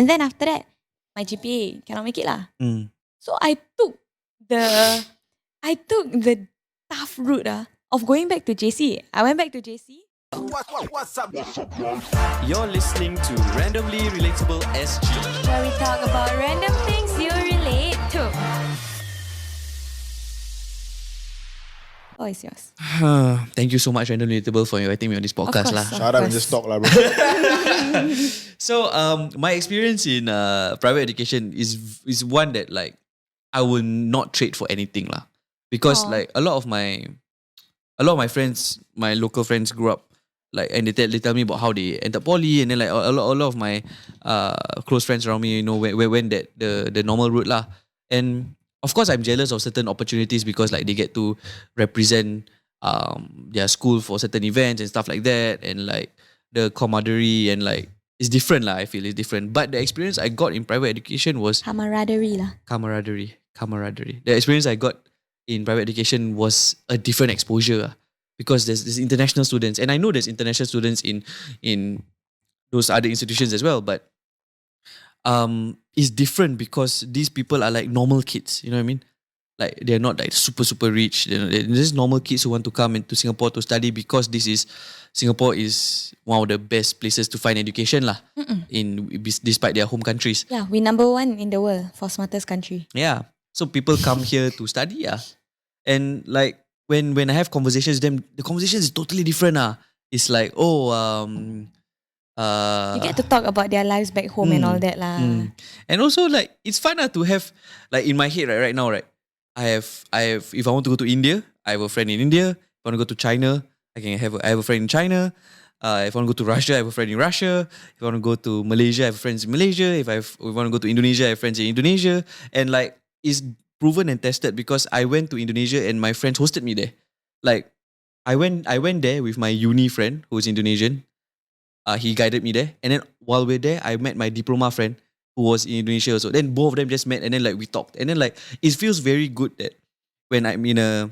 And then after that, my GPA cannot make it lah. So I took the tough route of going back to JC. I went back to JC. What's up? You're listening to Randomly Relatable SG, where we talk about random things you relate to. Oh, it's yours. Thank you so much, Randomly Relatable, for inviting me on this podcast lah. Shut up and just talk lah, bro. So, my experience in private education is one that like I will not trade for anything lah, because like a lot of my friends, my local friends, grew up like, and they tell me about how they entered poly, and then like a lot of my close friends around me, went that the normal route lah. And of course, I'm jealous of certain opportunities because like they get to represent their school for certain events and stuff like that, and like the camaraderie and like it's different lah. I feel it's different, but the experience I got in private education was camaraderie lah. Camaraderie. The experience I got in private education was a different exposure because there's international students, and I know there's international students in those other institutions as well, but it's different because these people are like normal kids, you know what I mean? Like they're not like super rich. They're just normal kids who want to come into Singapore to study because Singapore is one of the best places to find education lah. Despite their home countries. Yeah, we number 1 in the world for smartest country. Yeah, so people come here to study and like when I have conversations with them, the conversation is totally different It's like you get to talk about their lives back home and all that lah. And also like it's fun to have like in my head right now right. I have if I want to go to India, I have a friend in India. If I want to go to China, I have a friend in China. If I want to go to Russia, I have a friend in Russia. If I want to go to Malaysia, I have friends in Malaysia. If I want to go to Indonesia, I have friends in Indonesia. And like it's proven and tested because I went to Indonesia and my friends hosted me there. Like I went there with my uni friend who is Indonesian. He guided me there, and then while we're there, I met my diploma friend who was in Indonesia also. Then both of them just met, and then like we talked, and then like it feels very good that when I'm in a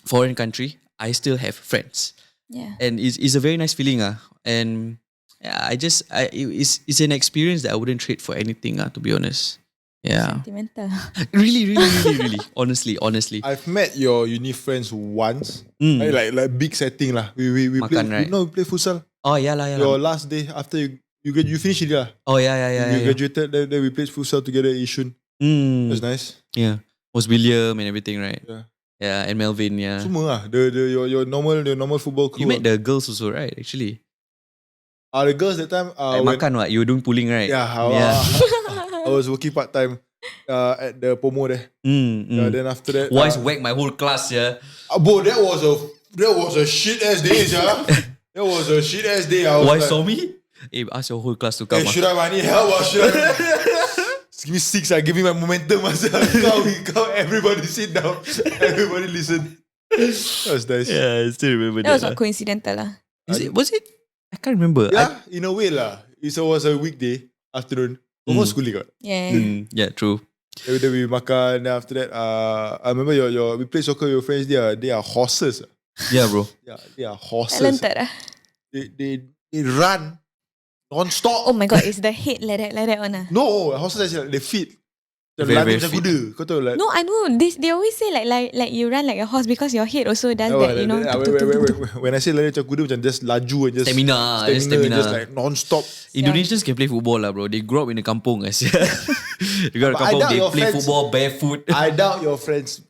foreign country, I still have friends. Yeah, and it's a very nice feeling and yeah, it's an experience that I wouldn't trade for anything to be honest. Yeah, sentimental. Really, honestly. I've met your uni friends once, like big setting lah. We Makan, play, right? we play futsal. Oh yeah lah. Your last day after you finished it lah. Oh yeah. You graduated, then we played futsal together at Yishun. That's nice. Yeah, was William and everything, right? Yeah, and Melvin. Yeah, semua lah. Your normal football crew. You met the girls also, right? Actually, the girls that time. Makan what? You were doing pooling, right? Yeah. I was working part time at the Pomo there. Then after that, Wise whacked my whole class, yeah. Bro, that was a shit ass day, yeah. That was a shit ass day. Why saw me? Hey, ask your whole class to come. Hey, Shuraim, I need help. Give me 6. I give me my momentum myself. Come, everybody sit down. Everybody listen. That was nice. Yeah, I still remember That was not coincidental lah. Was it? I can't remember. Yeah, in a way lah. It was a weekday afternoon. Almost schooling. Yeah. Yeah, true. Then we makan. Then after that, I remember we play soccer with your friends. They are horses. Yeah, bro. Yeah, they are horses. Talented They run non-stop. Oh my god, is the head like that one No, horses actually, they fit. Very macam kuda. Kau tahu like. No, I know. They always say like you run like a horse because your head also does that, you know. When I say lari macam kuda, macam just laju and just Stamina. just like non-stop. Indonesians can play football lah, bro. They grew up in the kampung. They grew up in the kampung. They play football barefoot. I doubt your friends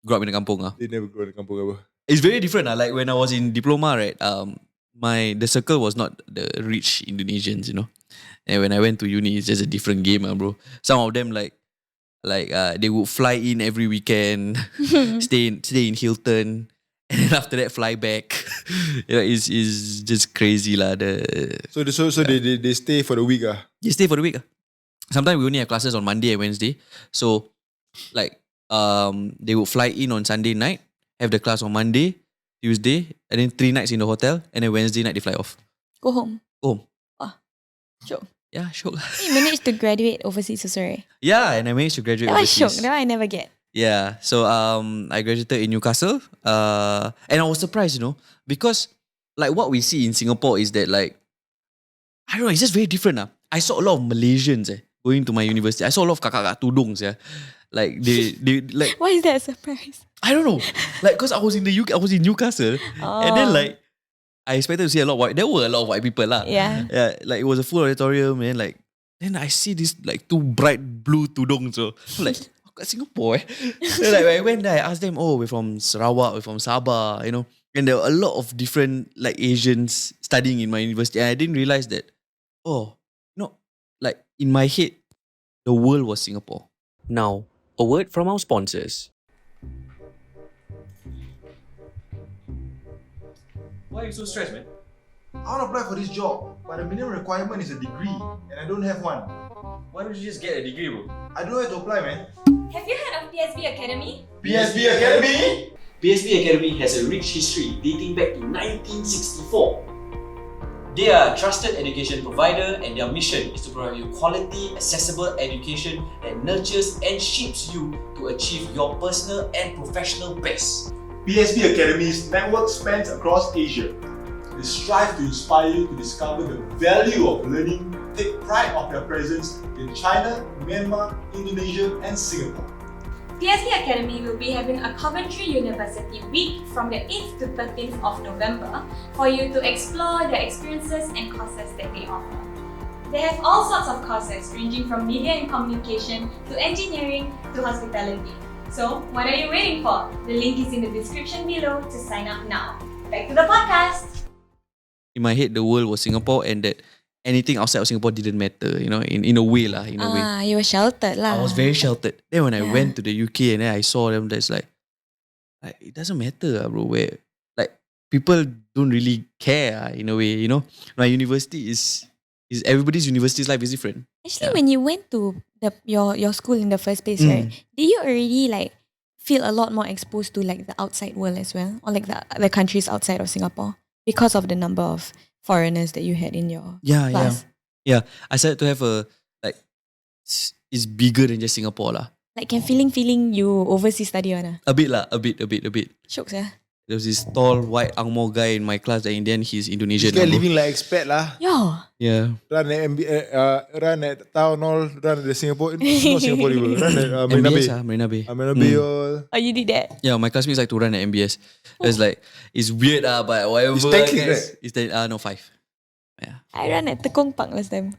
grew up in the kampung. They never grew up in the kampung. It's very different. Like when I was in diploma, right? The circle was not the rich Indonesians, you know. And when I went to uni, it's just a different game, bro. Some of them like they would fly in every weekend, stay in Hilton, and then after that fly back. It's just crazy lah. So they stay for the week They stay for the week. Sometimes we only have classes on Monday and Wednesday. So like they would fly in on Sunday night, have the class on Monday, Tuesday, and then 3 nights in the hotel, and then Wednesday night they fly off. Go home. Oh, sure. Yeah, sure. You managed to graduate overseas also, right? Yeah, and I managed to graduate That was overseas. shock. That one I never get. Yeah, so I graduated in Newcastle, and I was surprised, you know, because like what we see in Singapore is that like I don't know, it's just very different. I saw a lot of Malaysians going to my university. I saw a lot of kakak tudung like they like Why is that a surprise? I don't know. Like, cause I was in the UK, I was in Newcastle. And then like, I expected to see a lot of white, there were a lot of white people lah. Yeah. Like it was a full auditorium and like, then I see this like two bright blue tudung. So I'm like, kat Singapore Then like when I went there, I asked them, oh, we're from Sarawak, we're from Sabah, you know. And there were a lot of different like Asians studying in my university. And I didn't realize that, oh, like in my head, the world was Singapore. Now, a word from our sponsors. Why are you so stressed, man? I want to apply for this job, but the minimum requirement is a degree, and I don't have one. Why don't you just get a degree, bro? I don't know where to apply, man. Have you heard of PSB Academy? PSB Academy? PSB Academy has a rich history dating back to 1964. They are a trusted education provider and their mission is to provide you quality, accessible education that nurtures and shapes you to achieve your personal and professional best. PSB Academy's network spans across Asia. They strive to inspire you to discover the value of learning, take pride of their presence in China, Myanmar, Indonesia, and Singapore. PSB Academy will be having a Coventry University week from the 8th to 13th of November for you to explore the experiences and courses that they offer. They have all sorts of courses ranging from media and communication to engineering to hospitality. So, what are you waiting for? The link is in the description below to sign up now. Back to the podcast! In my head, the world was Singapore and that anything outside of Singapore didn't matter, you know, in a way lah, in a way. You were sheltered lah. I was very sheltered. Then when I went to the UK and then I saw them, that's like it doesn't matter, bro. Where like people don't really care in a way, you know. My university is everybody's university's life is different. Actually, when you went to your school in the first place, right? Did you already like feel a lot more exposed to like the outside world as well, or like the countries outside of Singapore because of the number of foreigners that you had in your class? Yeah. I started to have a like it's bigger than just Singapore lah. Like can feeling you overseas study on A bit. Shooks, yeah. There was this tall white angmoh guy in my class that in the end he's Indonesian. They're living like expat lah. Yeah. Run at town all, run at the Singapore. It's not Singapore river. Run at Marina Bay. Marina Bay. Marina Bay all. Oh, you did that? Yeah, my classmates like to run at MBS. It's like it's weird but whatever. It's 10 clicks, right? It's 10, no 5. Yeah. I ran at Tekong Park last time.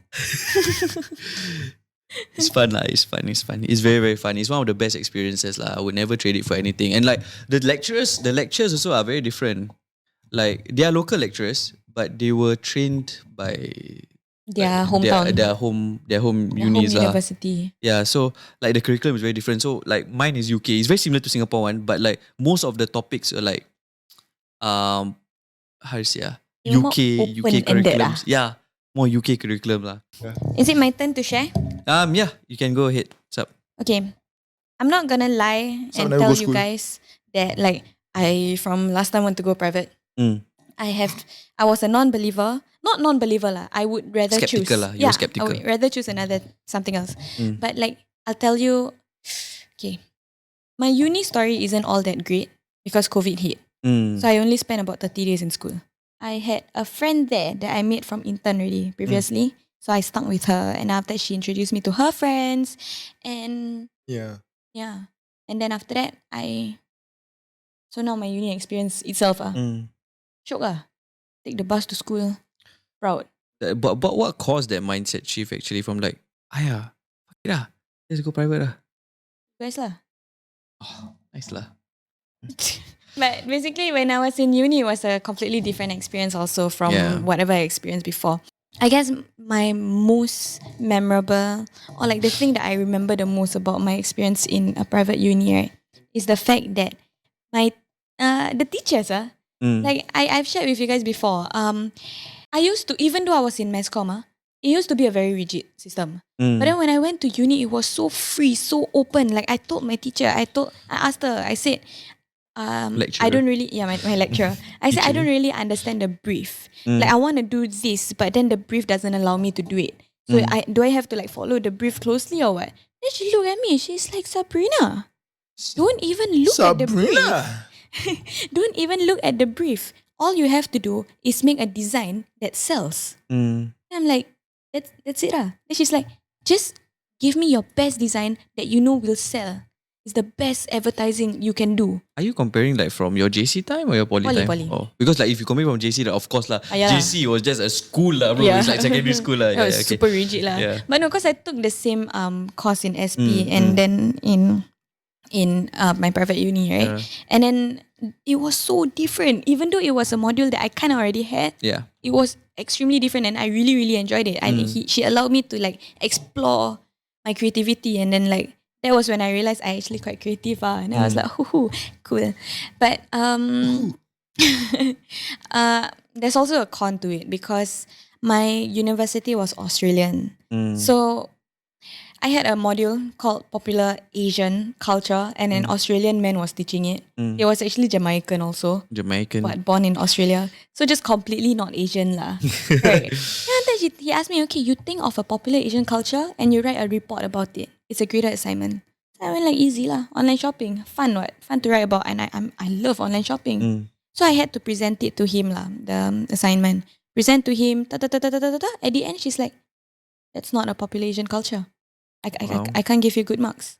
It's fun lah. It's fun. It's very, very fun. It's one of the best experiences lah. I would never trade it for anything. And like the lectures also are very different. Like they are local lecturers, but they were trained by their hometown, their home unis lah. University. Yeah, so like the curriculum is very different. So like mine is UK. It's very similar to Singapore one, but like most of the topics are like how to say UK curriculums. Yeah, more UK curriculum lah. Yeah. Is it my turn to share? Yeah, you can go ahead. What's up? Okay, I'm not gonna lie and tell you guys that like I from last time want to go private. I was a non-believer. Not non-believer lah. I would rather skeptical choose. Lah. You were skeptical. I would rather choose something else. But like I'll tell you, okay, my uni story isn't all that great because COVID hit. So I only spent about 30 days in school. I had a friend there that I made from intern already previously. So I stuck with her, and after that she introduced me to her friends, and yeah. And then after that so now my uni experience itself shock take the bus to school, proud. But what caused that mindset shift actually from like fuck it lah, let's go private lah. Guys lah. Oh, nice lah. But basically when I was in uni, it was a completely different experience also from whatever I experienced before. I guess my most memorable, or like the thing that I remember the most about my experience in a private uni, right, is the fact that the teachers like I've shared with you guys before. I used to, even though I was in mass comm, it used to be a very rigid system. But then when I went to uni, it was so free, so open. Like I told my teacher, I asked her, I said, I don't really, my lecturer. I said, I don't really understand the brief. Like I want to do this, but then the brief doesn't allow me to do it. So do I have to like follow the brief closely or what? Then she looked at me, she's like, Sabrina, don't even look at the brief. Don't even look at the brief. All you have to do is make a design that sells. I'm like, that's it lah. Then she's like, just give me your best design that you know will sell. It's the best advertising you can do. Are you comparing like from your JC time or your poly time? Poly. Oh, because like if you compare from JC, like, of course lah. Yeah lah. JC was just a school lah, bro. Yeah. It's like secondary school lah. That was super rigid lah. Yeah. But no, because I took the same course in SP and then in my private uni, right? And then it was so different. Even though it was a module that I kind of already had, it was extremely different, and I really, really enjoyed it. She allowed me to like explore my creativity, and then like that was when I realized I actually quite creative, and I was like, cool. But there's also a con to it because my university was Australian, so I had a module called Popular Asian Culture, and an Australian man was teaching it. He was actually Jamaican also. But born in Australia. So just completely not Asian lah. Right. And then he asked me, okay, you think of a popular Asian culture and you write a report about it. It's a graded assignment. So I went like, easy lah. Online shopping. Fun what? Fun to write about. And I love online shopping. So I had to present it to him lah, the assignment. Present to him. At the end, she's like, that's not a popular Asian culture. I can't give you good marks.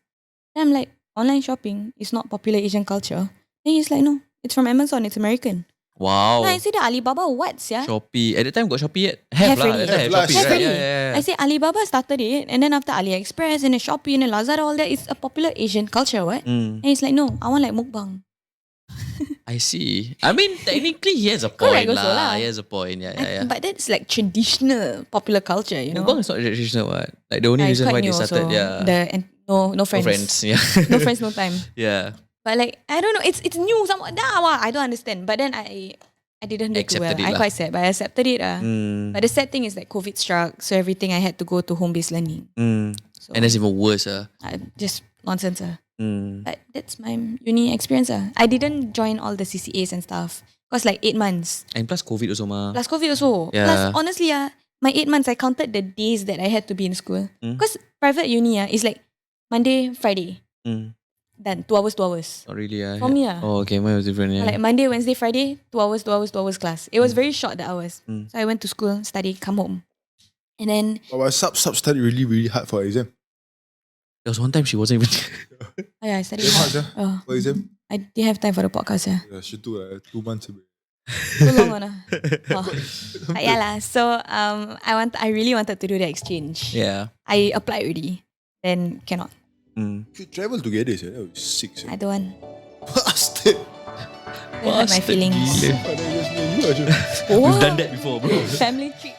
Then I'm like, online shopping is not popular Asian culture. Then he's like, no, it's from Amazon, it's American. Wow. Then I said, Alibaba, what, yeah? Shopee. At the time, got Shopee yet? Have lah. Already. Have Have Shopee, right? already. Yeah. I said, Alibaba started it, and then after AliExpress, and then Shopee, and then Lazada, all that, it's a popular Asian culture, what? And he's like, no, I want like mukbang. I see. I mean, technically, he has a point Correct also lah. lah. He has a point. Yeah. But that's like traditional popular culture, you know? Mukbang is not traditional, what? Like the only It's reason quite why new they started, also. No friends. No friends, yeah. No friends, no time. Yeah. But like, I don't know, it's new. I don't understand. But then I didn't do too well. Accepted it I lah. quite sad, but I accepted it. But the sad thing is that COVID struck, so everything I had to go to home-based learning. So And that's even worse. just nonsense. But that's my uni experience. I didn't join all the CCAs and stuff. Because like 8 months. And plus COVID also, ma. Plus COVID also. Yeah. Plus, honestly, my 8 months, I counted the days that I had to be in school. Because private uni is like Monday, Friday. Done. 2 hours, 2 hours. Not really. For me, Oh, okay. Mine was different, yeah. Like Monday, Wednesday, Friday, 2 hours, 2 hours, 2 hours class. It was very short, the hours. So I went to school, study, come home. And then... But sub studied really, really hard for exam. There was one time she wasn't even... Oh yeah, I studied Very hard, hard. yeah. For exam? I didn't have time for the podcast. Yeah, she took 2 months away. Too long on. Yeah lah. So I really wanted to do the exchange. Yeah. I applied already. Then cannot. We travel together, that was sick. I don't want. Bastard. I hurt my feelings. Gila. That's me and you, Ajun. We've done that before, bro. Family trip.